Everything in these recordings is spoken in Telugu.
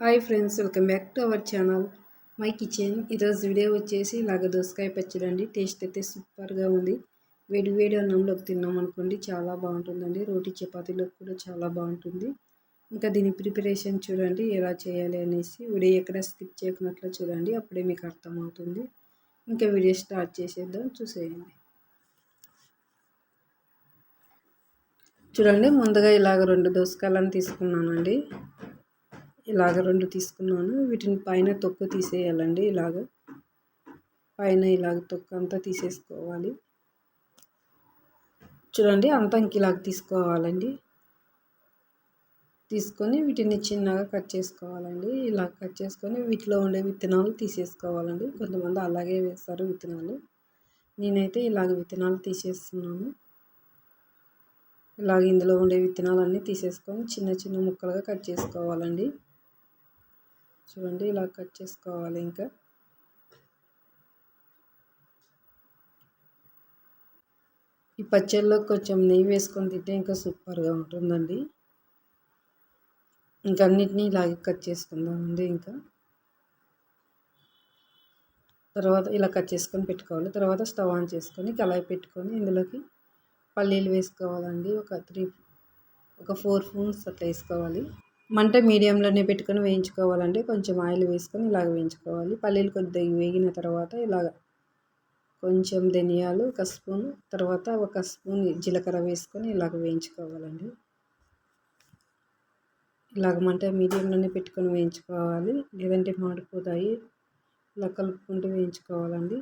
Hi friends, welcome back to our channel my kitchen. ఈరోజు వీడియో వచ్చేసి ఇలాగ దోసకాయ పచ్చడి అండి. టేస్ట్ అయితే సూపర్గా ఉంది. వేడి వేడి అన్నంలోకి తిన్నాం అనుకోండి, చాలా బాగుంటుందండి. రోటీ చపాతీలోకి కూడా చాలా బాగుంటుంది. ఇంకా దీని ప్రిపరేషన్ చూడండి ఎలా చేయాలి అనేసి. వీడియో ఎక్కడ స్కిప్ చేయకున్నట్లు చూడండి, అప్పుడే మీకు అర్థమవుతుంది. ఇంకా వీడియో స్టార్ట్ చేసేద్దాం, చూసేయండి. చూడండి, ముందుగా ఇలాగ 2 దోసకాయలను తీసుకున్నానండి. ఇలాగ 2 తీసుకున్నాను. వీటిని పైన తొక్కు తీసేయాలండి. ఇలాగ పైన ఇలాగ తొక్కు అంతా తీసేసుకోవాలి. చూడండి, అంతా ఇంక ఇలాగ తీసుకోవాలండి. తీసుకొని వీటిని చిన్నగా కట్ చేసుకోవాలండి. ఇలా కట్ చేసుకొని వీటిలో ఉండే విత్తనాలు తీసేసుకోవాలండి. కొంతమంది అలాగే వేస్తారు విత్తనాలు. నేనైతే ఇలాగ విత్తనాలు తీసేస్తున్నాను. ఇలాగ ఇందులో ఉండే విత్తనాలన్నీ తీసేసుకొని చిన్న చిన్న ముక్కలుగా కట్ చేసుకోవాలండి. చూడండి, ఇలా కట్ చేసుకోవాలి. ఇంకా ఈ పచ్చడిలో కొంచెం నెయ్యి వేసుకొని తింటే ఇంకా సూపర్గా ఉంటుందండి. ఇంకా అన్నిటినీ ఇలాగే కట్ చేసుకుందామండి. ఇంకా తర్వాత ఇలా కట్ చేసుకొని పెట్టుకోవాలి. తర్వాత స్టవ్ ఆన్ చేసుకొని కళాయి పెట్టుకొని ఇందులోకి పల్లీలు వేసుకోవాలండి. ఒక 4 స్పూన్స్ అట్లా వేసుకోవాలి. మంట మీడియంలోనే పెట్టుకొని వేయించుకోవాలండి. కొంచెం ఆయిల్ వేసుకొని ఇలాగ వేయించుకోవాలి. పల్లీలు కొద్దిగా వేగిన తర్వాత ఇలాగ కొంచెం ధనియాలు 1 స్పూన్, తర్వాత 1 స్పూన్ జీలకర్ర వేసుకొని ఇలాగ వేయించుకోవాలండి. ఇలాగ మంట మీడియంలోనే పెట్టుకొని వేయించుకోవాలి, లేదంటే మాడిపోతాయి. ఇలా కలుపుకుంటూ వేయించుకోవాలండి.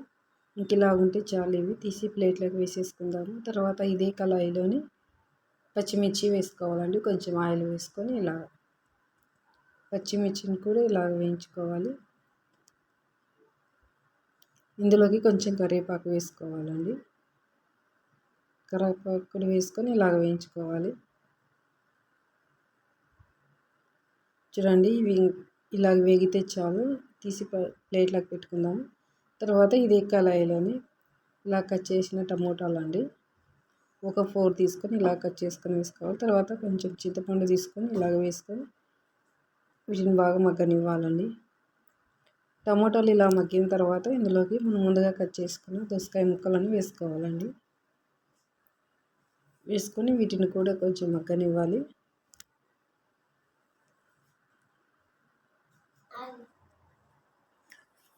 ఇంక ఇలా ఉంటే చాలు. ఇవి తీసి ప్లేట్లోకి వేసేసుకుందాము. తర్వాత ఇదే కళాయిలోని పచ్చిమిర్చి వేసుకోవాలండి. కొంచెం ఆయిల్ వేసుకొని ఇలాగ పచ్చిమిర్చిని కూడా ఇలాగ వేయించుకోవాలి. ఇందులోకి కొంచెం కరివేపాకు వేసుకోవాలండి. కరివేపాకు కూడా వేసుకొని ఇలాగ వేయించుకోవాలి. చూడండి, ఇవి ఇలాగ వేగితే చాలు. తీసి ప్లేట్లోకి పెట్టుకుందాము. తర్వాత ఇదే కళాయిలోని ఇలా కట్ చేసిన టమోటాలు అండి, ఒక 4 తీసుకొని ఇలా కట్ చేసుకొని వేసుకోవాలి. తర్వాత కొంచెం చింతపండు తీసుకొని ఇలాగ వేసుకొని వీటిని బాగా మగ్గనివ్వాలండి. టమోటాలు ఇలా మగ్గిన తర్వాత ఇందులోకి మనం ముందుగా కట్ చేసుకున్న దోసకాయ ముక్కలను వేసుకోవాలండి. వేసుకొని వీటిని కూడా కొంచెం మగ్గనివ్వాలి.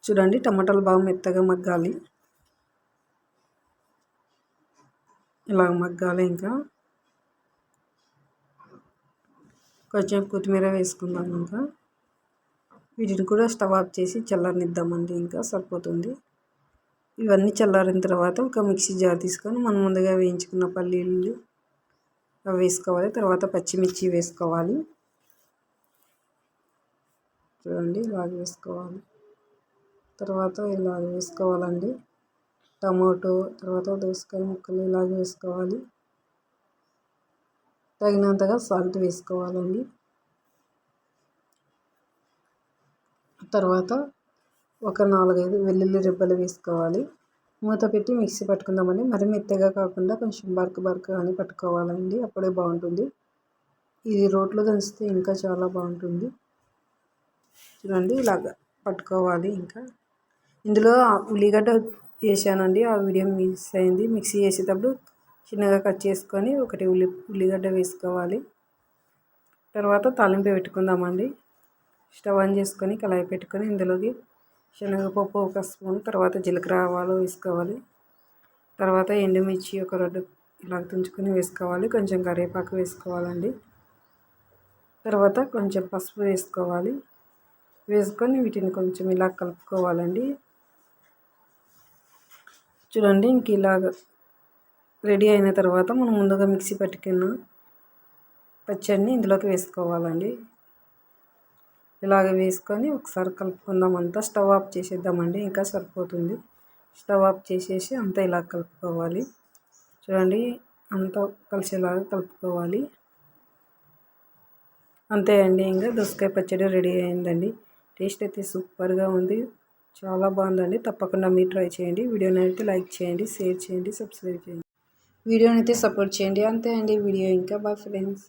చూడండి, టమాటాలు బాగా మెత్తగా మగ్గాలి. ఇలా మగ్గాలి. ఇంకా కొంచెం కొత్తిమీర వేసుకుందాం. ఇంకా వీటిని కూడా స్టవ్ ఆఫ్ చేసి చల్లారనిద్దామండి. ఇంకా సరిపోతుంది. ఇవన్నీ చల్లారిన తర్వాత ఒక మిక్సీ జార్ తీసుకొని మనం ముందుగా వేయించుకున్న పల్లీలు అవి వేసుకోవాలి. తర్వాత పచ్చిమిర్చి వేసుకోవాలి. చూడండి, ఇలాగ వేసుకోవాలి. తర్వాత ఇలాగ వేసుకోవాలండి. టమాటో, తర్వాత దోసకాయ ముక్కలు ఇలాగ వేసుకోవాలి. తగినంతగా సాల్ట్ వేసుకోవాలండి. తర్వాత ఒక 4-5 వెల్లుల్లి రెబ్బలు వేసుకోవాలి. మూత పెట్టి మిక్సీ పట్టుకుందామండి. మరి మెత్తగా కాకుండా కొంచెం బరకగానే పట్టుకోవాలండి, అప్పుడే బాగుంటుంది. ఇది రోట్లో దంచితే ఇంకా చాలా బాగుంటుంది. చూడండి, ఇలాగ పట్టుకోవాలి. ఇంకా ఇందులో ఉల్లిగడ్డ వేసానండి, ఆ వీడియో మిస్ అయింది. మిక్సీ చేసేటప్పుడు చిన్నగా కట్ చేసుకొని ఒకటి ఉల్లిగడ్డ వేసుకోవాలి. తర్వాత తాలింపు పెట్టుకుందామండి. స్టవ్ ఆన్ చేసుకొని కళాయి పెట్టుకొని ఇందులోకి శనగపప్పు 1 స్పూన్, తర్వాత జీలకర్ర ఆవాలు వేసుకోవాలి. తర్వాత ఎండుమిర్చి ఒక 2 ఇలా తుంచుకొని వేసుకోవాలి. కొంచెం కరివేపాకు వేసుకోవాలండి. తర్వాత కొంచెం పసుపు వేసుకోవాలి. వేసుకొని వీటిని కొంచెం ఇలా కలుపుకోవాలండి. చూడండి, ఇంక ఇలాగ రెడీ అయిన తర్వాత మనం ముందుగా మిక్సీ పట్టుకున్న పచ్చడిని ఇందులోకి వేసుకోవాలండి. ఇలాగ వేసుకొని ఒకసారి కలుపుకుందాం. అంతా స్టవ్ ఆఫ్ చేసేద్దామండి, ఇంకా సరిపోతుంది. స్టవ్ ఆఫ్ చేసేసి అంతా ఇలా కలుపుకోవాలి. చూడండి, అంతా కలిసేలాగా కలుపుకోవాలి. అంతే అండి, ఇంకా దోసకాయ పచ్చడి రెడీ అయిందండి. టేస్ట్ అయితే సూపర్గా ఉంది, చాలా బాగుందండి. తప్పకుండా మీరు ట్రై చేయండి. వీడియోని అయితే లైక్ చేయండి, షేర్ చేయండి, సబ్స్క్రైబ్ చేయండి. వీడియోని అయితే సపోర్ట్ చేయండి. అంతే అండి వీడియో. ఇంకా బాయ్ ఫ్రెండ్స్.